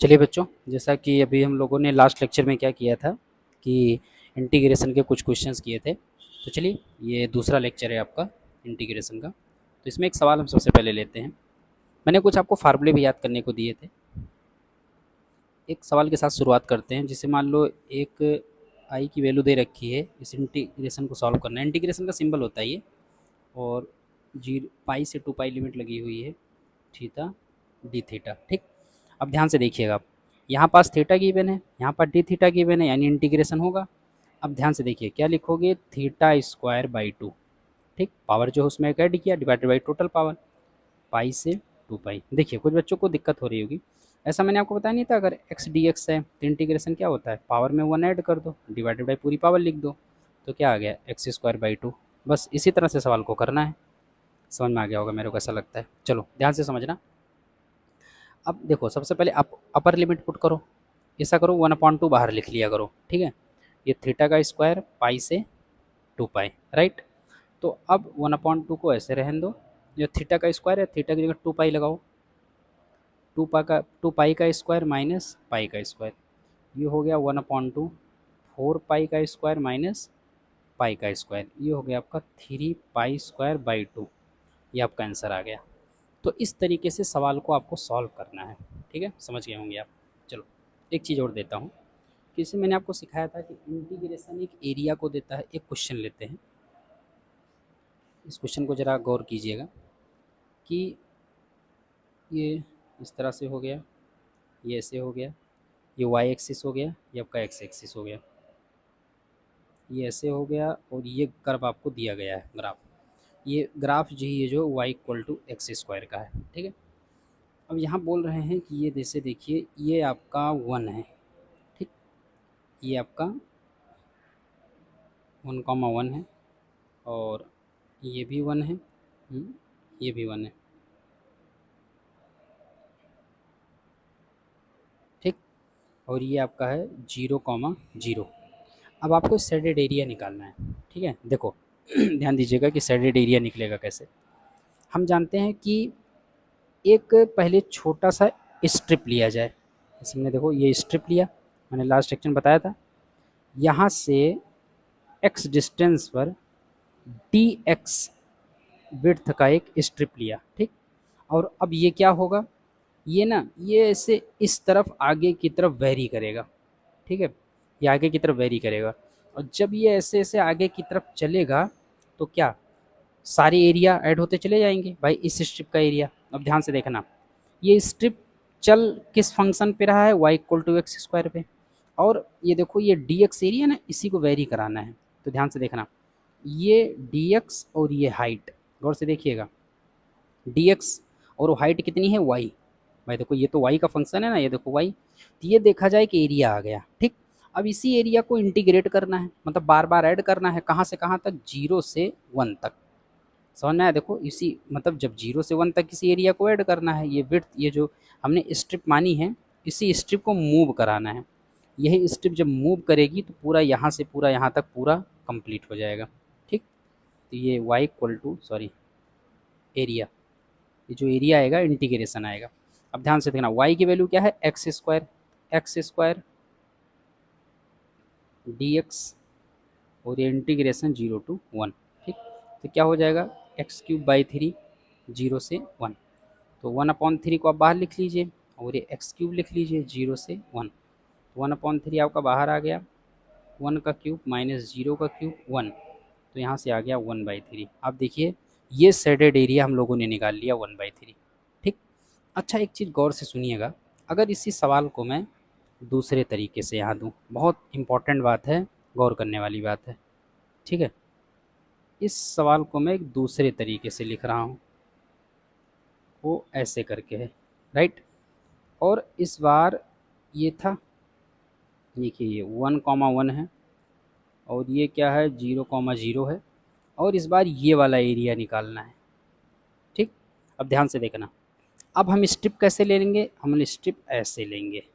चलिए बच्चों, जैसा कि अभी हम लोगों ने लास्ट लेक्चर में क्या किया था कि इंटीग्रेशन के कुछ क्वेश्चंस किए थे। तो चलिए, ये दूसरा लेक्चर है आपका इंटीग्रेशन का। तो इसमें एक सवाल हम सबसे पहले लेते हैं। मैंने कुछ आपको फार्मूले भी याद करने को दिए थे। एक सवाल के साथ शुरुआत करते हैं। जिसे मान लो एक आई की वैल्यू दे रखी है, इस इंटीग्रेशन को सॉल्व करना है। इंटीग्रेशन का सिंबल होता है ये, और जीरो पाई से 2 पाई लिमिट लगी हुई है, थीटा डी थीटा। ठीक, अब ध्यान से देखिएगा आप, यहाँ पास थीटा गिवन है, यहाँ पर डी थीटा गिवन है, यानी इंटीग्रेशन होगा। अब ध्यान से देखिए क्या लिखोगे, थीटा स्क्वायर बाई 2। ठीक, पावर जो है उसमें एक ऐड किया, डिवाइडेड बाई टोटल पावर, पाई से 2 पाई। देखिए कुछ बच्चों को दिक्कत हो रही होगी, ऐसा मैंने आपको बताया नहीं था। अगर एक्स डी एक्स है तो इंटीग्रेशन क्या होता है, पावर में 1 ऐड कर दो, डिवाइडेड बाई पूरी पावर लिख दो, तो क्या आ गया, एक्स स्क्वायर बाई 2। बस इसी तरह से सवाल को करना है। समझ में आ गया होगा मेरे को, ऐसा लगता है। चलो ध्यान से समझना। अब देखो, सबसे पहले अपर लिमिट पुट करो। ऐसा करो, 1/2 बाहर लिख लिया करो। ठीक है, ये थीटा का स्क्वायर पाई से 2 पाई, राइट। तो अब 1/2 को ऐसे रहने दो। जो थीटा का स्क्वायर है, थीटा की जगह 2 पाई लगाओ। 2 पाई का स्क्वायर माइनस पाई का स्क्वायर, ये हो गया 1/2। 4 पाई का स्क्वायर माइनस पाई का स्क्वायर, ये हो गया आपका 3 पाई स्क्वायर बाई 2। ये आपका आंसर आ गया। तो इस तरीके से सवाल को आपको सॉल्व करना है। ठीक है, समझ गए होंगे आप। चलो एक चीज़ और देता हूँ कि इसमें मैंने आपको सिखाया था कि इंटीग्रेशन एक एरिया को देता है। एक क्वेश्चन लेते हैं, इस क्वेश्चन को ज़रा गौर कीजिएगा कि ये इस तरह से हो गया, ये ऐसे हो गया, ये वाई एक्सिस हो गया, ये आपका एक्स एक्सिस हो गया, ये ऐसे हो गया, और ये कर्व आपको दिया गया है ग्राफ। ये ग्राफ जो ये जो y equal to x square का है। ठीक है, अब यहाँ बोल रहे हैं कि ये जैसे देखिए, ये आपका 1 है। ठीक, ये आपका 1,1 है, और ये भी 1 है, ये भी 1 है। ठीक, और ये आपका है 0,0। अब आपको शेडेड एरिया निकालना है। ठीक है, देखो ध्यान दीजिएगा कि शेडेड एरिया निकलेगा कैसे। हम जानते हैं कि एक पहले छोटा सा स्ट्रिप लिया जाए। जैसे हमने देखो ये स्ट्रिप लिया, मैंने लास्ट सेक्शन बताया था। यहाँ से x डिस्टेंस पर dx विड्थ का एक स्ट्रिप लिया। ठीक, और अब ये क्या होगा, ये ना ये ऐसे इस तरफ आगे की तरफ वेरी करेगा। ठीक है, ये आगे की तरफ वेरी करेगा, और जब ये ऐसे ऐसे आगे की तरफ चलेगा तो क्या, सारे एरिया ऐड होते चले जाएंगे भाई, इस स्ट्रिप का एरिया। अब ध्यान से देखना, ये स्ट्रिप चल किस फंक्शन पे रहा है, y equal to x square पे, और ये देखो ये dx एरिया ना, इसी को वेरी कराना है। तो ध्यान से देखना, ये dx और ये हाइट, गौर से देखिएगा, dx और हाइट कितनी है, y। भाई देखो ये तो y का फंक्शन है ना, ये देखो y। तो ये देखा जाए कि एरिया आ गया। ठीक, अब इसी एरिया को इंटीग्रेट करना है, मतलब बार बार ऐड करना है। कहाँ से कहाँ तक, 0 से 1 तक। समझ में आया, देखो इसी मतलब जब 0 से 1 तक किसी एरिया को ऐड करना है, ये विड्थ, ये जो हमने स्ट्रिप मानी है, इसी स्ट्रिप को मूव कराना है। यही स्ट्रिप जब मूव करेगी तो पूरा यहाँ से पूरा यहाँ तक पूरा कंप्लीट हो जाएगा। ठीक, तो ये y equal to sorry area, ये जो एरिया आएगा इंटीग्रेशन आएगा। अब ध्यान से देखना, y की वैल्यू क्या है, एक्स स्क्वायर डी एक्स, और ये इंटीग्रेशन 0 to 1। ठीक, तो क्या हो जाएगा, x³/3, 0 से 1। तो 1/3 को आप बाहर लिख लीजिए, और ये x³ लिख लीजिए, 0 से 1। तो 1/3 आपका बाहर आ गया, 1 का क्यूब माइनस 0 का क्यूब 1, तो यहाँ से आ गया 1/3। आप देखिए ये शेडेड एरिया हम लोगों ने निकाल लिया 1/3। ठीक, अच्छा एक चीज़ गौर से सुनिएगा, अगर इसी सवाल को मैं दूसरे तरीके से यहाँ दूँ, बहुत इम्पॉर्टेंट बात है, गौर करने वाली बात है। ठीक है, इस सवाल को मैं एक दूसरे तरीके से लिख रहा हूँ, वो ऐसे करके है, राइट। और इस बार ये था, देखिए ये 1,1 है, और ये क्या है, 0,0 है, और इस बार ये वाला एरिया निकालना है। ठीक, अब ध्यान से देखना, अब हम स्ट्रिप कैसे ले लेंगे, हम स्ट्रिप ऐसे लेंगे।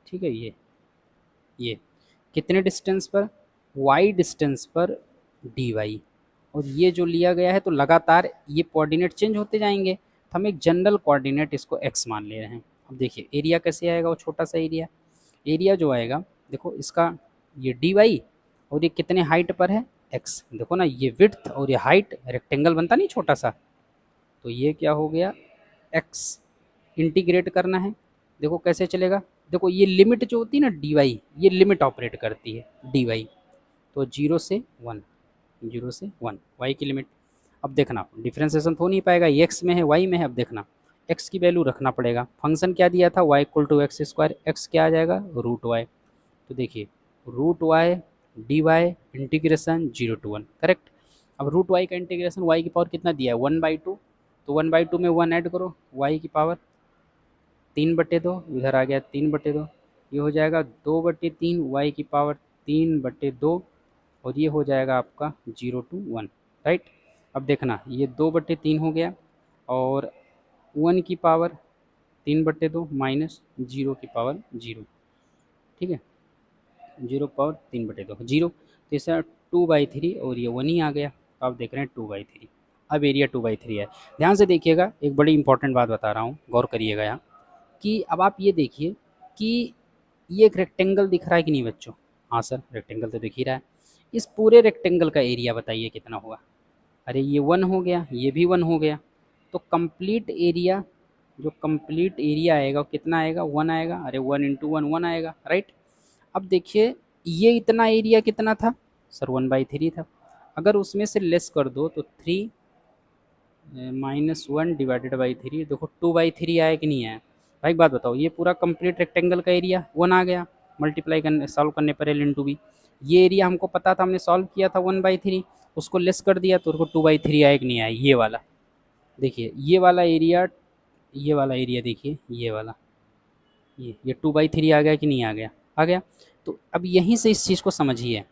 ठीक है, ये कितने डिस्टेंस पर, y डिस्टेंस पर dy, और ये जो लिया गया है तो लगातार ये कोऑर्डिनेट चेंज होते जाएंगे, तो हम एक जनरल कोऑर्डिनेट इसको x मान ले रहे हैं। अब देखिए एरिया कैसे आएगा, वो छोटा सा एरिया, एरिया जो आएगा देखो इसका, ये डी वाई और ये कितने हाइट पर है, एक्स। देखो ना ये विड्थ और ये हाइट, रेक्टेंगल बनता नहीं छोटा सा, तो ये क्या हो गया, एक्स। इंटीग्रेट करना है, देखो कैसे चलेगा, देखो ये लिमिट जो होती है ना डी वाई, ये लिमिट ऑपरेट करती है डी वाई, तो 0 से 1, 0 से 1 वाई की लिमिट। अब देखना डिफ्रेंसिएशन तो हो नहीं पाएगा, ये एक्स में है वाई में है। अब देखना एक्स की वैल्यू रखना पड़ेगा, फंक्शन क्या दिया था y equal to x square, x क्या आ जाएगा रूट वाई। तो देखिए root y d y integration 0 to 1, correct. अब रूट वाई का इंटीग्रेशन वाई की पावर कितना दिया है 1/2, तो 1/2 में 1 ऐड करो, वाई की पावर 3/2, इधर आ गया 3/2, ये हो जाएगा 2/3, वाई की पावर 3/2, और ये हो जाएगा आपका 0 to 1, राइट। अब देखना ये 2/3 हो गया और 1 की पावर 3/2 माइनस 0 की पावर 0, ठीक है, 0 पावर 3/2 0, तो इससे 2/3 और ये 1 ही आ गया। तो आप देख रहे हैं 2/3, अब एरिया 2/3 है। ध्यान से देखिएगा, एक बड़ी इंपॉर्टेंट बात बता रहा हूँ, गौर करिएगा यहाँ कि अब आप ये देखिए कि ये एक रेक्टेंगल दिख रहा है कि नहीं बच्चों, हाँ सर रेक्टेंगल तो दिख ही रहा है। इस पूरे रेक्टेंगल का एरिया बताइए कितना हुआ, अरे ये 1 हो गया, ये भी 1 हो गया, तो कंप्लीट एरिया, जो कंप्लीट एरिया आएगा वो कितना आएगा 1 आएगा, अरे 1 × 1 1 आएगा, राइट। अब देखिए ये इतना एरिया कितना था सर 1/3 था, अगर उसमें से लेस कर दो तो 3 -1/3, देखो 2/3 आया कि नहीं आया। भाई एक बात बताओ, ये पूरा कंप्लीट रेक्टेंगल का एरिया 1 आ गया, मल्टीप्लाई करने सॉल्व करने पर एल इंटू बी, ये एरिया हमको पता था, हमने सॉल्व किया था 1/3, उसको लेस कर दिया तो उसको 2/3 आया कि नहीं आया, ये वाला देखिए, ये वाला एरिया देखिए, ये वाला, ये 2/3 आ गया कि नहीं आ गया, आ गया। तो अब यहीं से इस चीज़ को समझिए,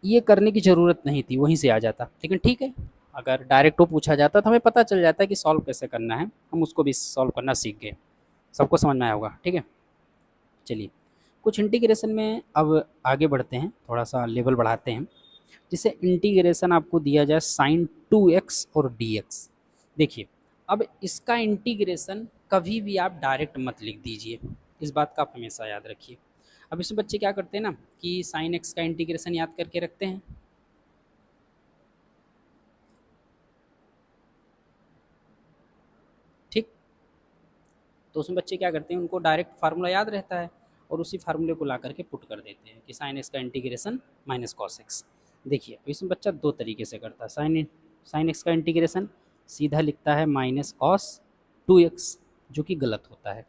ये करने की ज़रूरत नहीं थी, वहीं से आ जाता, लेकिन ठीक है, अगर डायरेक्ट वो पूछा जाता तो हमें पता चल जाता है कि सॉल्व कैसे करना है, हम उसको भी सॉल्व करना सीख गए। सबको समझ में आया होगा, ठीक है। चलिए कुछ इंटीग्रेशन में अब आगे बढ़ते हैं, थोड़ा सा लेवल बढ़ाते हैं, जिसे इंटीग्रेशन आपको दिया जाए साइन 2x और dx। देखिए अब इसका इंटीग्रेशन कभी भी आप डायरेक्ट मत लिख दीजिए, इस बात का आप हमेशा याद रखिए। अब इसमें बच्चे क्या करते हैं ना कि साइन x का इंटीग्रेशन याद करके रखते हैं, ठीक। तो उसमें बच्चे क्या करते हैं, उनको डायरेक्ट फार्मूला याद रहता है और उसी फार्मूले को ला करके पुट कर देते हैं कि साइन एक्स का इंटीग्रेशन माइनस कॉस एक्स। देखिए इसमें बच्चा दो तरीके से करता है, साइन एक्स का इंटीग्रेशन सीधा लिखता है -cos 2x, जो कि गलत होता है।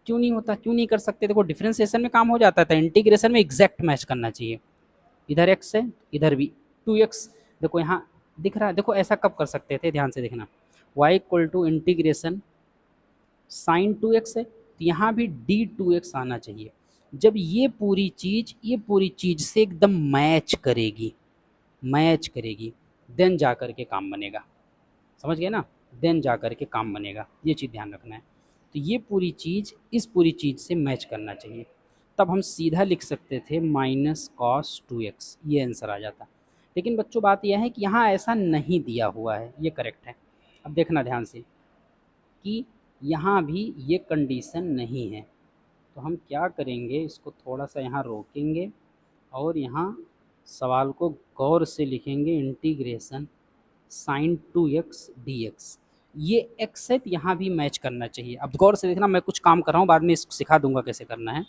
क्यों नहीं होता, क्यों नहीं कर सकते, देखो डिफ्रेंसिएशन में काम हो जाता था, इंटीग्रेशन में एग्जैक्ट मैच करना चाहिए, इधर एक्स है इधर भी 2x, देखो यहाँ दिख रहा है, देखो ऐसा कब कर सकते थे, ध्यान से देखना, y equal to integration sine 2x है, तो यहाँ भी d2x आना चाहिए। जब ये पूरी चीज़ से एकदम मैच करेगी देन जा कर के काम बनेगा, समझ गए ना, देन जा कर के काम बनेगा, ये चीज़ ध्यान रखना है। तो ये पूरी चीज़ इस पूरी चीज़ से मैच करना चाहिए, तब हम सीधा लिख सकते थे -cos 2x, ये आंसर आ जाता। लेकिन बच्चों बात यह है कि यहाँ ऐसा नहीं दिया हुआ है, ये करेक्ट है। अब देखना ध्यान से कि यहाँ भी ये कंडीशन नहीं है, तो हम क्या करेंगे, इसको थोड़ा सा यहाँ रोकेंगे और यहाँ सवाल को गौर से लिखेंगे, इंटीग्रेशन साइन 2x dx, ये x है तो यहाँ भी मैच करना चाहिए। अब गौर से देखना, मैं कुछ काम कर रहा हूँ, बाद में इसको सिखा दूंगा कैसे करना है।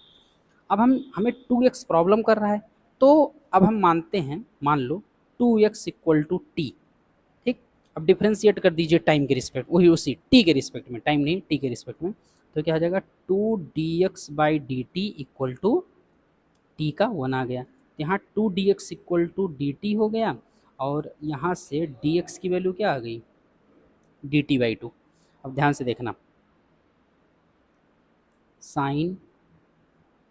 अब हमें 2x प्रॉब्लम कर रहा है, तो अब हम मानते हैं, मान लो 2x इक्वल टू टी, ठीक। अब डिफ्रेंशिएट कर दीजिए टाइम के रिस्पेक्ट, वही उसी टी के रिस्पेक्ट में, टाइम नहीं टी के रिस्पेक्ट में, तो क्या आ जाएगा 2 dx/dt इक्वल टू टी का 1 आ गया, यहाँ 2 dx इक्वल टू dt हो गया, और यहाँ से dx की वैल्यू क्या आ गई dt/2। अब ध्यान से देखना, साइन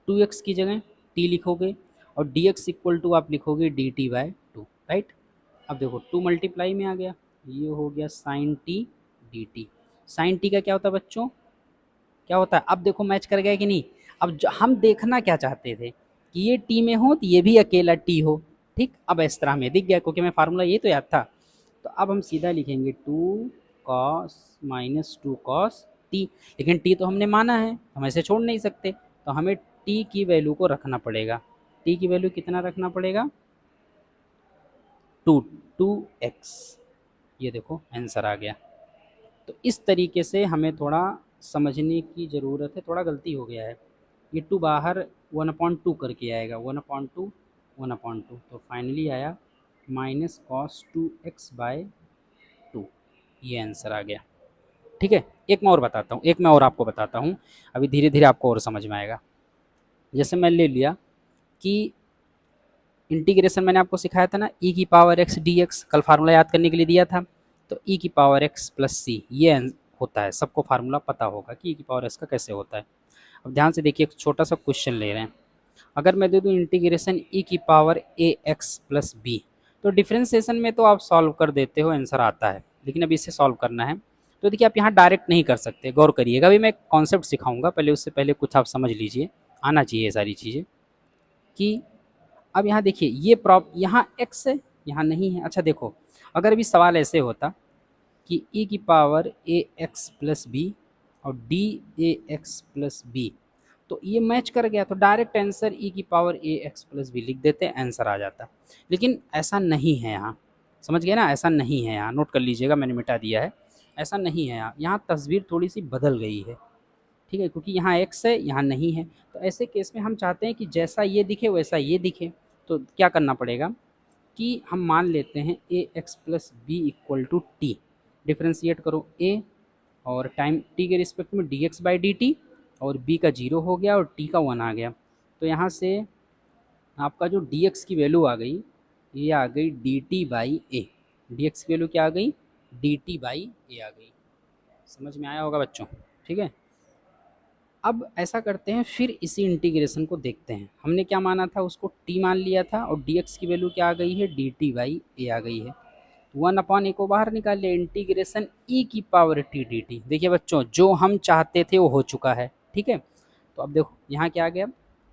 2x की जगह t लिखोगे और dx इक्वल टू आप लिखोगे dt/2, राइट। अब देखो 2 मल्टीप्लाई में आ गया, ये हो गया sine t dt। Sine t का क्या होता है बच्चों, क्या होता है, अब देखो मैच कर गया कि नहीं। अब हम देखना क्या चाहते थे कि ये टी में हो तो ये भी अकेला टी हो, ठीक। अब इस तरह में दिख गया, क्योंकि मैं फार्मूला ये तो याद था। तो अब हम सीधा लिखेंगे 2 cos -2 cos टी, लेकिन टी तो हमने माना है, हम ऐसे छोड़ नहीं सकते, तो हमें टी की वैल्यू को रखना पड़ेगा। टी की वैल्यू कितना रखना पड़ेगा? 2x। ये देखो आंसर आ गया। तो इस तरीके से हमें थोड़ा समझने की ज़रूरत है, थोड़ा गलती हो गया है। ये 2 बाहर 1/2 करके आएगा, 1/2 1/2, तो फाइनली आया -cos 2x/2। ये आंसर आ गया। ठीक है, एक मैं और बताता हूँ, एक मैं और आपको बताता हूँ, अभी धीरे धीरे आपको और समझ में आएगा। जैसे मैं ले लिया कि इंटीग्रेशन मैंने आपको सिखाया था ना, e की पावर x dx, कल फार्मूला याद करने के लिए दिया था। तो e की पावर x प्लस सी ये होता है, सबको फार्मूला पता होगा कि e की पावर x का कैसे होता है। अब ध्यान से देखिए, एक छोटा सा क्वेश्चन ले रहे हैं। अगर मैं दे दूँ इंटीग्रेशन e की power a x plus b, तो डिफ्रेंसिएशन में तो आप सॉल्व कर देते हो, आंसर आता है, लेकिन अब इसे सॉल्व करना है। तो देखिए आप यहाँ डायरेक्ट नहीं कर सकते, गौर करिएगा। अभी मैं कॉन्सेप्ट सिखाऊंगा, पहले उससे पहले कुछ आप समझ लीजिए, आना चाहिए ये सारी चीज़ें। कि अब यहाँ देखिए, ये यहाँ x है, यहाँ नहीं है। अच्छा देखो, अगर अभी सवाल ऐसे होता कि e की power a x plus b और d a x plus b, तो ये मैच कर गया, तो डायरेक्ट आंसर e की power a x plus b लिख देते, आंसर आ जाता। लेकिन ऐसा नहीं है यहाँ, समझ गए ना, ऐसा नहीं है यहाँ, नोट कर लीजिएगा, मैंने मिटा दिया है। ऐसा नहीं है यहाँ, यहाँ तस्वीर थोड़ी सी बदल गई है, ठीक है, क्योंकि यहाँ x है, यहाँ नहीं है। तो ऐसे केस में हम चाहते हैं कि जैसा ये दिखे वैसा ये दिखे, तो क्या करना पड़ेगा कि हम मान लेते हैं a x plus b equal to t. Differentiate करो a, और टाइम t के रिस्पेक्ट में dx/dt, और b का 0 हो गया और t का 1 आ गया। तो यहाँ से आपका जो dx की वैल्यू आ गई, ये आ गई dt/a। dx की वैल्यू क्या आ गई? dt/a आ गई। समझ में आया होगा बच्चों, ठीक है। अब ऐसा करते हैं, फिर इसी इंटीग्रेशन को देखते हैं। हमने क्या माना था, उसको t मान लिया था, और dx की वैल्यू क्या आ गई है? dt/a आ गई है। 1/a को बाहर निकाल लिया, इंटीग्रेशन e की पावर t dt। देखिए बच्चों, जो हम चाहते थे वो हो चुका है, ठीक है। तो अब देखो यहाँ क्या आ गया,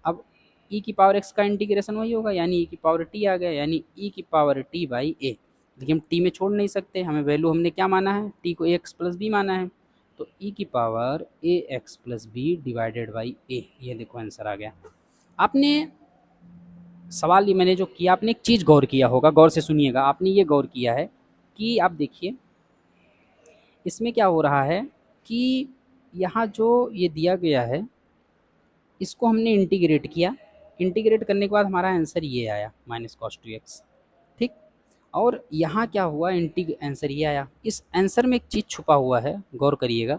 अब e की पावर x का इंटीग्रेशन वही होगा, यानी e की पावर t आ गया, यानी e की पावर t/a। लेकिन हम t में छोड़ नहीं सकते, हमें वैल्यू हमने क्या माना है? t को ax प्लस बी माना है, तो e की power a x plus b divided by a. ये देखो आंसर आ गया। आपने सवाल ये मैंने जो किया, आपने एक चीज़ गौर किया होगा, गौर से सुनिएगा। आपने ये गौर किया है कि आप देखिए इसमें क्या हो रहा है कि यहाँ जो ये दिया गया है, इसको हमने इंटीग्रेट किया। इंटीग्रेट करने के बाद हमारा आंसर ये आया -cos 2x, ठीक। और यहाँ क्या हुआ, आंसर ये आया। इस आंसर में एक चीज़ छुपा हुआ है, गौर करिएगा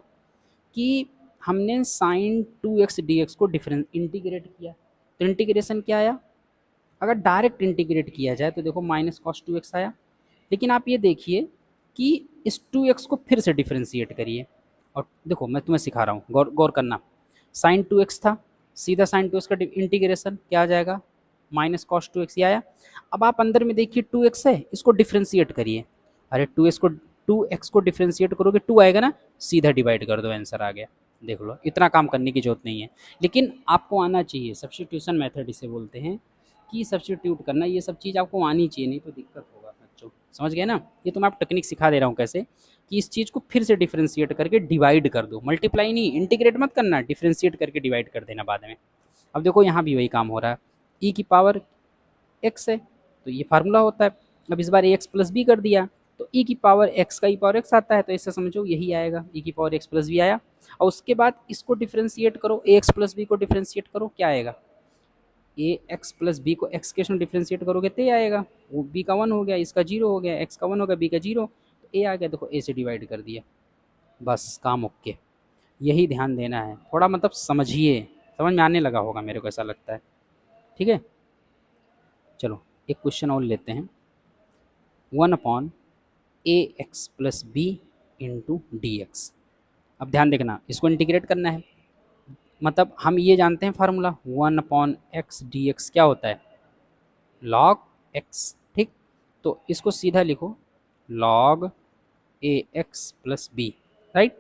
कि हमने साइन 2x dx को इंटीग्रेट किया। तो इंटीग्रेशन क्या आया? अगर डायरेक्ट इंटीग्रेट किया जाए तो देखो -cos 2x आया। लेकिन आप ये देखिए कि इस 2x को फिर से डिफ्रेंशिएट करिए, और देखो मैं तुम्हें सिखा रहा हूँ, गौर गौर करना। साइन 2x था, सीधा साइन 2x का इंटीग्रेशन क्या आ जाएगा? -cos 2x ही आया। अब आप अंदर में देखिए 2x है, इसको डिफ्रेंशिएट करिए। अरे 2x को डिफ्रेंशिएट करोगे 2 आएगा ना, सीधा डिवाइड कर दो, आंसर आ गया। देख लो, इतना काम करने की जरूरत नहीं है, लेकिन आपको आना चाहिए। सब्स्टिट्यूशन मेथड इसे बोलते हैं, कि सब्स्टिट्यूट करना, ये सब चीज़ आपको आनी चाहिए, नहीं तो दिक्कत होगा बच्चों। समझ गए ना? ये तो मैं आप टेक्निक सिखा दे रहा हूँ कैसे, कि इस चीज़ को फिर से डिफ्रेंशिएट करके डिवाइड कर दो। मल्टीप्लाई नहीं, इंटीग्रेट मत करना, डिफ्रेंशिएट करके डिवाइड कर देना बाद में। अब देखो यहाँ भी वही काम हो रहा है, e की पावर x है, तो ये फार्मूला होता है। अब इस बार ax प्लस बी कर दिया, तो e की पावर x का e पावर x आता है, तो इससे समझो यही आएगा, e की पावर x प्लस बी आया। और उसके बाद इसको डिफ्रेंशिएट करो, ax प्लस बी को डिफ्रेंशिएट करो, क्या आएगा? ए एक्स प्लस बी को एक्स के साथ डिफ्रेंशिएट करोगे तो ये आएगा, वो बी का 1 हो गया, इसका 0 हो गया, एक्स का 1 हो गया, बी का 0, तो ए आ गया। देखो ए से डिवाइड कर दिया, बस काम ओके। यही ध्यान देना है, थोड़ा मतलब समझिए, समझ में आने लगा होगा मेरे को ऐसा लगता है, ठीक है। चलो एक क्वेश्चन और लेते हैं। 1/ax plus b into d x. अब ध्यान देखना, इसको इंटीग्रेट करना है, मतलब हम ये जानते हैं फार्मूला 1/x dx क्या होता है? log x, ठीक। तो इसको सीधा लिखो log ax plus b, right.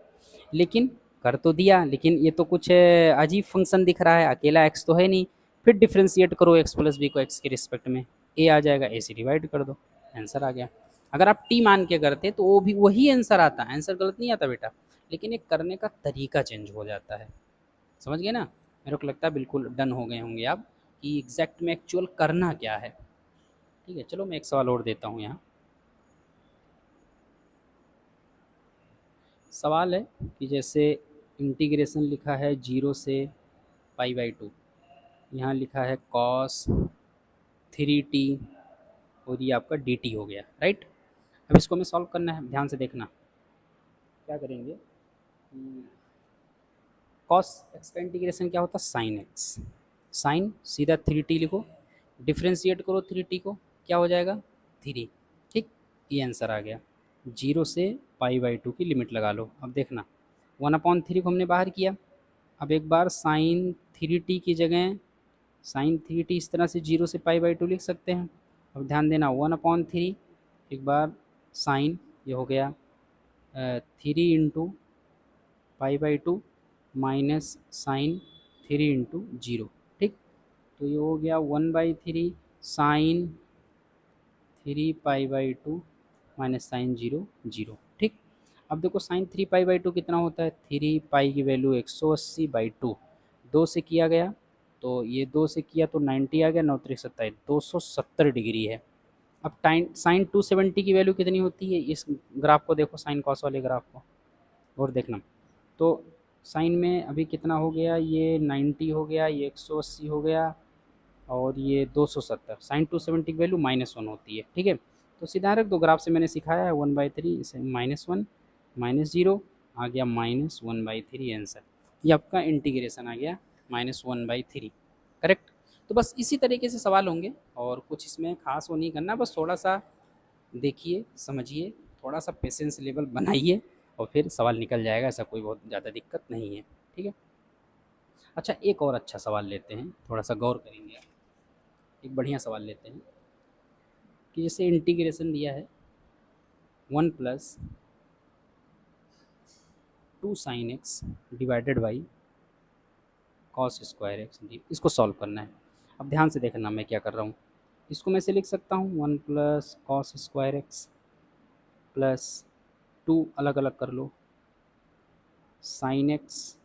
लेकिन कर तो दिया, लेकिन ये तो कुछ अजीब फंक्शन दिख रहा है, अकेला x तो है नहीं। फिर डिफ्रेंशिएट करो x प्लस बी को x के रिस्पेक्ट में, a आ जाएगा, a से डिवाइड कर दो, आंसर आ गया। अगर आप t मान के करते तो वो भी वही आंसर आता, आंसर गलत नहीं आता बेटा। लेकिन एक करने का तरीका चेंज हो जाता है। समझ गए ना? मेरे को लगता है बिल्कुल डन हो गए होंगे आप कि एग्जैक्ट में एक्चुअल करना क्या है। ठीक है, चलो मैं एक सवाल और देता हूँ यहाँ। सवाल है कि जैसे इंटीग्रेशन लिखा है 0 से पाई/2, यहाँ लिखा है कॉस 3t और ये आपका dt हो गया, राइट। अब इसको हमें सॉल्व करना है, ध्यान से देखना। क्या करेंगे, कॉस एक्स का इंटीग्रेशन क्या होता है, साइन एक्स। साइन सीधा 3t लिखो, डिफ्रेंशिएट करो 3t को, क्या हो जाएगा 3। ठीक, ये आंसर आ गया। 0 से पाई/2 की लिमिट लगा लो। अब देखना 1/3 को हमने बाहर किया। अब एक बार साइन 3t की जगह साइन 3t इस तरह से 0 से पाई/2 लिख सकते हैं। अब ध्यान देना 1/3, एक बार साइन, ये हो गया 3 × पाई/2 माइनस साइन 3 × 0। ठीक, तो ये हो गया 1/3 साइन 3 पाई/2 माइनस साइन 0 0। ठीक, अब देखो साइन 3 पाई/2 कितना होता है, 3 पाई की वैल्यू 180/2, 2 से किया गया तो ये 2 से किया तो 90 आ गया, 9×3 = 27, 270 डिग्री है। अब टाइन साइन 270 की वैल्यू कितनी होती है, इस ग्राफ को देखो, साइन कॉस वाले ग्राफ को और देखना। तो साइन में अभी कितना हो गया, ये 90 हो गया, ये 180 हो गया और ये 270। साइन 270 की वैल्यू -1 होती है। ठीक है, तो सीधा रख दो, ग्राफ से मैंने सिखाया है 1/3 इसे -1 -0 आ गया -1/3 आंसर। ये आपका इंटीग्रेशन आ गया -1/3, करेक्ट। तो बस इसी तरीके से सवाल होंगे और कुछ इसमें खास वो नहीं करना, बस थोड़ा सा देखिए समझिए, थोड़ा सा पेशेंस लेवल बनाइए और फिर सवाल निकल जाएगा, ऐसा कोई बहुत ज़्यादा दिक्कत नहीं है। ठीक है, अच्छा एक और अच्छा सवाल लेते हैं, थोड़ा सा गौर करेंगे। एक बढ़िया सवाल लेते हैं कि जैसे इंटीग्रेशन दिया है 1+2 sin x divided by cos²x D, इसको सॉल्व करना है। अब ध्यान से देखना मैं क्या कर रहा हूँ, इसको मैं ऐसे लिख सकता हूँ 1+cos² x प्लस 2 अलग अलग कर लो sin x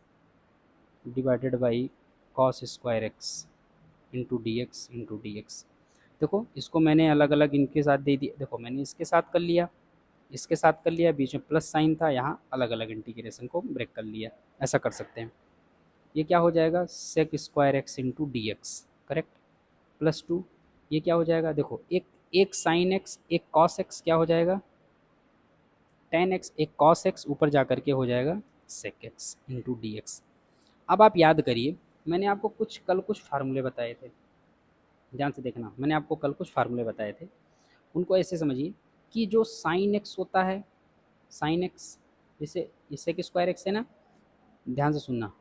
divided by cos² x D x. देखो इसको मैंने अलग अलग इनके साथ दे दिया, देखो मैंने इसके साथ कर लिया, इसके साथ कर लिया, बीच में प्लस साइन था, यहाँ अलग अलग इंटीग्रेशन को ब्रेक कर लिया। ऐसा कर सकते हैं, ये क्या हो जाएगा sec² x D x, correct, +2। ये क्या हो जाएगा, देखो एक एक साइन एक्स एक कॉस एक्स क्या हो जाएगा tan x, एक cos x ऊपर जा करके हो जाएगा sec x डी एक्स। अब आप याद करिए, मैंने आपको कुछ फार्मूले बताए थे, ध्यान से देखना, मैंने आपको कल कुछ फार्मूले बताए थे। उनको ऐसे समझिए कि जो साइन एक्स होता है, साइन एक्स जैसे इससे कि स्क्वायर एक्स है ना, ध्यान से सुनना,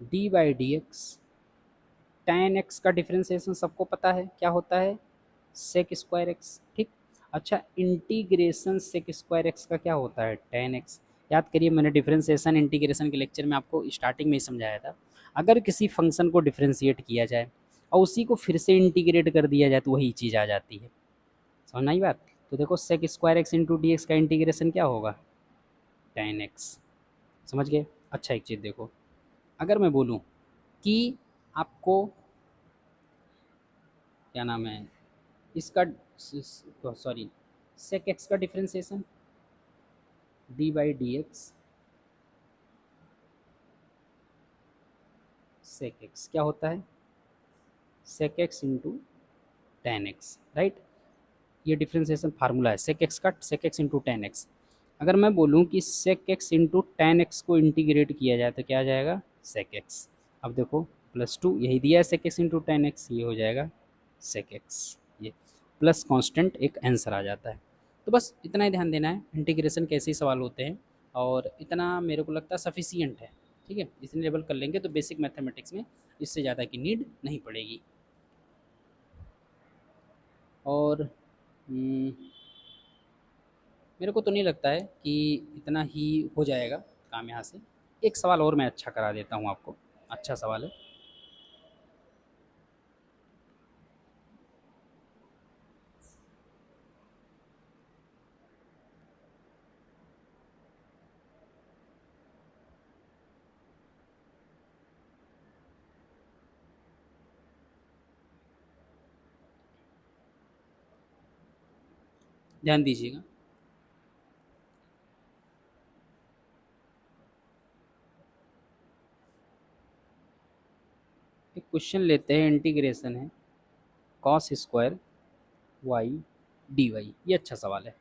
d/dx tan x का डिफ्रेंसिएशन सबको पता है क्या होता है, sec²x। ठीक, अच्छा इंटीग्रेशन sec²x का क्या होता है, tan x। याद करिए मैंने डिफ्रेंसिएशन इंटीग्रेशन के लेक्चर में आपको स्टार्टिंग में ही समझाया था, अगर किसी फंक्शन को डिफ्रेंशिएट किया जाए और उसी को फिर से इंटीग्रेट कर दिया जाए तो वही चीज़ आ जाती है। समझ आई बात? तो देखो sec²x डी एक्स का इंटीग्रेशन क्या होगा, tan x। समझ गए? अच्छा एक चीज़ देखो, अगर मैं बोलूँ कि आपको क्या नाम है इसका, सॉरी, sec x का डिफ्रेंसिएशन d/dx sec x क्या होता है, sec x tan x, right. ये डिफ्रेंसिएशन फार्मूला है sec x का, sec x tan x। अगर मैं बोलूँ कि sec x tan x को इंटीग्रेट किया जाए तो क्या आ जाएगा sec x। अब देखो +2 यही दिया है sec x tan x, ये हो जाएगा sec x, ये प्लस कांस्टेंट एक आंसर आ जाता है। तो बस इतना ही ध्यान देना है, इंटीग्रेशन कैसे ही सवाल होते हैं और इतना मेरे को लगता है सफिशियंट है। ठीक है, इतने लेवल कर लेंगे तो बेसिक मैथमेटिक्स में इससे ज़्यादा की नीड नहीं पड़ेगी। और मेरे को तो नहीं लगता है कि इतना ही हो जाएगा काम यहाँ से। एक सवाल और मैं अच्छा करा देता हूँ आपको, अच्छा सवाल है। ध्यान दीजिएगा। एक क्वेश्चन लेते हैं, इंटीग्रेशन है cos square y d y. ये अच्छा सवाल है।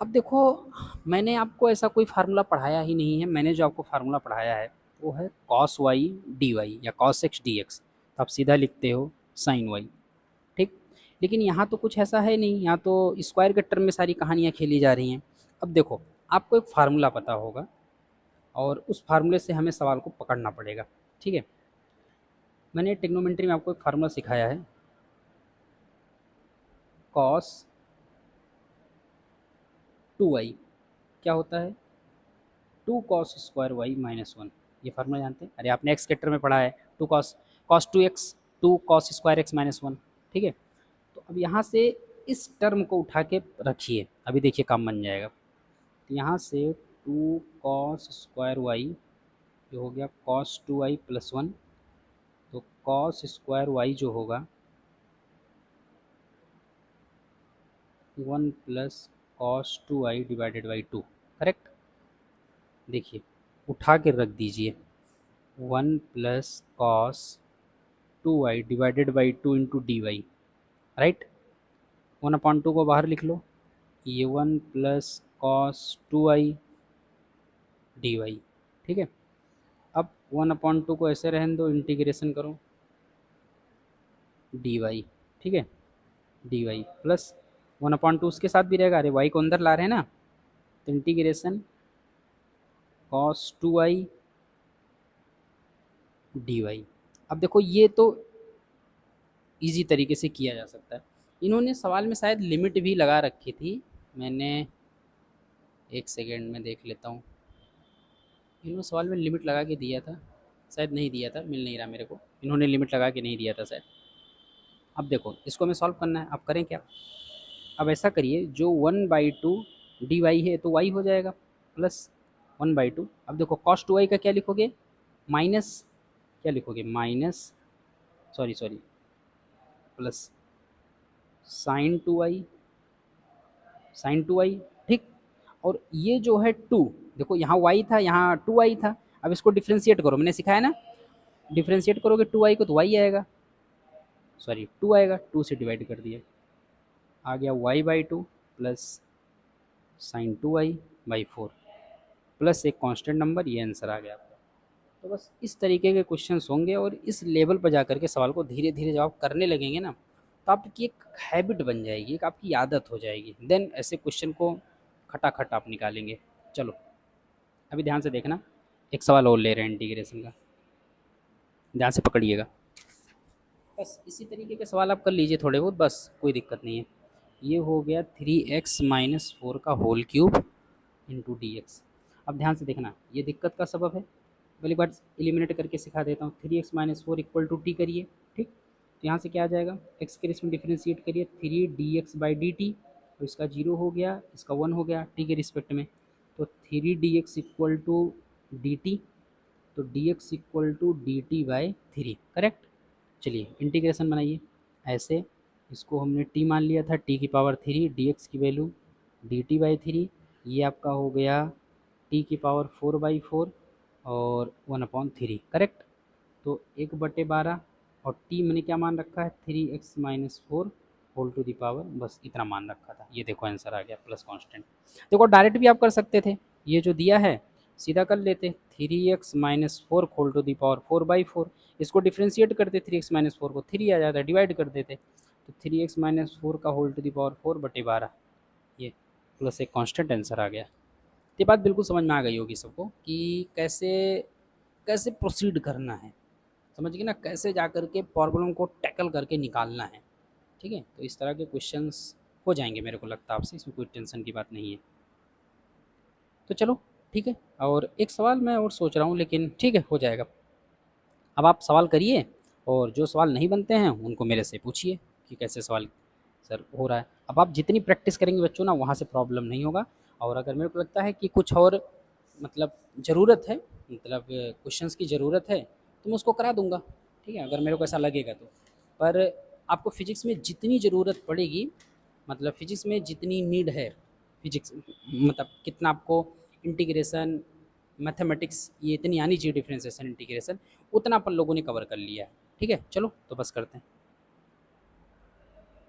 अब देखो, मैंने आपको ऐसा कोई फार्मूला पढ़ाया ही नहीं है। मैंने जो आपको फार्मूला पढ़ाया है वो है कॉस वाई डी वाई या कॉस एक्स डी एक्स। तो आप सीधा लिखते हो साइन वाई, ठीक। लेकिन यहाँ तो कुछ ऐसा है नहीं, यहाँ तो स्क्वायर के टर्म में सारी कहानियाँ खेली जा रही हैं। अब देखो, आपको एक फार्मूला पता होगा और उस फार्मूले से हमें सवाल को पकड़ना पड़ेगा, ठीक है। मैंने ट्रिग्नोमेट्री में आपको एक फार्मूला सिखाया है, कॉस 2y क्या होता है, 2 cos² y - 1। ये फार्मूला जानते हैं? अरे आपने एक्स के टर्म में पढ़ा है, to cos cos 2x 2 cos² x - 1, ठीक है। तो अब यहाँ से इस टर्म को उठा के रखिए, अभी देखिए काम बन जाएगा। तो यहाँ से 2 cos² y, ये हो गया cos 2y + 1। तो cos² y जो होगा 1 + cos 2y/2, करेक्ट। देखिए उठा के रख दीजिए, 1 + cos 2y/2 into d y, right. 1/2 को बाहर लिख लो, ये 1 + cos 2y डी वाई, ठीक है। अब 1/2 को ऐसे रहने दो, इंटीग्रेशन करो डी वाई, ठीक है। डी वाई प्लस 1/2 उसके साथ भी रहेगा, अरे वाई को अंदर ला रहे हैं ना, तो integration cos 2y D Y. अब देखो ये तो इजी तरीके से किया जा सकता है। इन्होंने सवाल में शायद लिमिट भी लगा रखी थी, मैंने एक सेकेंड में देख लेता हूँ। इन्होंने सवाल में लिमिट लगा के दिया था, शायद नहीं दिया था, मिल नहीं रहा मेरे को। इन्होंने लिमिट लगा के नहीं दिया था शायद। अब देखो इसको हमें सॉल्व करना है, अब करें क्या। अब ऐसा करिए, जो 1/2 डी वाई है तो वाई हो जाएगा, प्लस 1/2। अब देखो कॉस 2y का क्या लिखोगे, माइनस, क्या लिखोगे, minus, sorry sorry, plus sin 2y, ठीक। और ये जो है 2, देखो यहाँ y था, यहाँ 2y था। अब इसको डिफ्रेंशिएट करो, मैंने सिखाया ना, डिफ्रेंशिएट करोगे 2y को तो y आएगा, सॉरी 2 आएगा, 2 से डिवाइड कर दिया, आ गया y/2 plus sin 2y/4 plus एक कांस्टेंट नंबर, ये आंसर आ गया आपका। तो बस इस तरीके के क्वेश्चंस होंगे और इस लेवल पर जा करके सवाल को धीरे धीरे जब आप करने लगेंगे ना, तो आपकी एक हैबिट बन जाएगी, एक आपकी आदत हो जाएगी। देन ऐसे क्वेश्चन को खटाखट आप निकालेंगे। चलो अभी ध्यान से देखना, एक सवाल और ले रहे हैं इंटीग्रेशन का, ध्यान से पकड़िएगा। बस इसी तरीके के सवाल आप कर लीजिए थोड़े बहुत, बस कोई दिक्कत नहीं है। ये हो गया 3x - 4 का whole cube into d x. अब ध्यान से देखना, ये दिक्कत का सबब है, पहली बार एलिमिनेट करके सिखा देता हूँ। 3x - 4 = t करिए, ठीक। तो यहाँ से क्या आ जाएगा, x के रिस्पेक्ट में डिफ्रेंशिएट करिए, 3 dx/dt, तो इसका 0 हो गया, इसका 1 हो गया t के रिस्पेक्ट में। तो 3 dx = dt, तो dx = dt/3, करेक्ट। चलिए इंटीग्रेशन बनाइए ऐसे, इसको हमने t मान लिया था, t⁻3, dx की वैल्यू dt/3, ये आपका हो गया t⁻4/4 और 1/3, करेक्ट। तो 1/12, और t मैंने क्या मान रखा है, 3x - 4 whole to the power, बस इतना मान रखा था। ये देखो आंसर आ गया प्लस कांस्टेंट। देखो डायरेक्ट भी आप कर सकते थे, ये जो दिया है सीधा कर लेते, 3x - 4 whole to the power 4/4, इसको डिफ्रेंशिएट करते, 3x - 4 को 3 आ जाता, डिवाइड कर देते, तो 3x - 4 का होल टू दी पावर 4/12, ये प्लस एक कांस्टेंट आंसर आ गया। ये बात बिल्कुल समझ में आ गई होगी सबको कि कैसे कैसे प्रोसीड करना है, समझ गए ना, कैसे जा कर के प्रॉब्लम को टैकल करके निकालना है, ठीक है। तो इस तरह के क्वेश्चंस हो जाएंगे, मेरे को लगता है आपसे, इसमें कोई टेंशन की बात नहीं है। तो चलो ठीक है, और एक सवाल मैं और सोच रहा हूँ, लेकिन ठीक है हो जाएगा। अब आप सवाल करिए, और जो सवाल नहीं बनते हैं उनको मेरे से पूछिए कि कैसे सवाल सर हो रहा है। अब आप जितनी प्रैक्टिस करेंगे बच्चों ना, वहाँ से प्रॉब्लम नहीं होगा। और अगर मेरे को लगता है कि कुछ और मतलब ज़रूरत है, मतलब क्वेश्चंस की ज़रूरत है, तो मैं उसको करा दूंगा, ठीक है, अगर मेरे को ऐसा लगेगा तो। पर आपको फिजिक्स में जितनी ज़रूरत पड़ेगी मतलब फिजिक्स में जितनी नीड है, फिजिक्स मतलब कितना आपको इंटीग्रेशन, मैथमेटिक्स ये इतनी आनी चाहिए, डिफरेंशिएशन, इंटीग्रेशन, उतना अपन लोगों ने कवर कर लिया है। ठीक है, चलो तो बस करते हैं।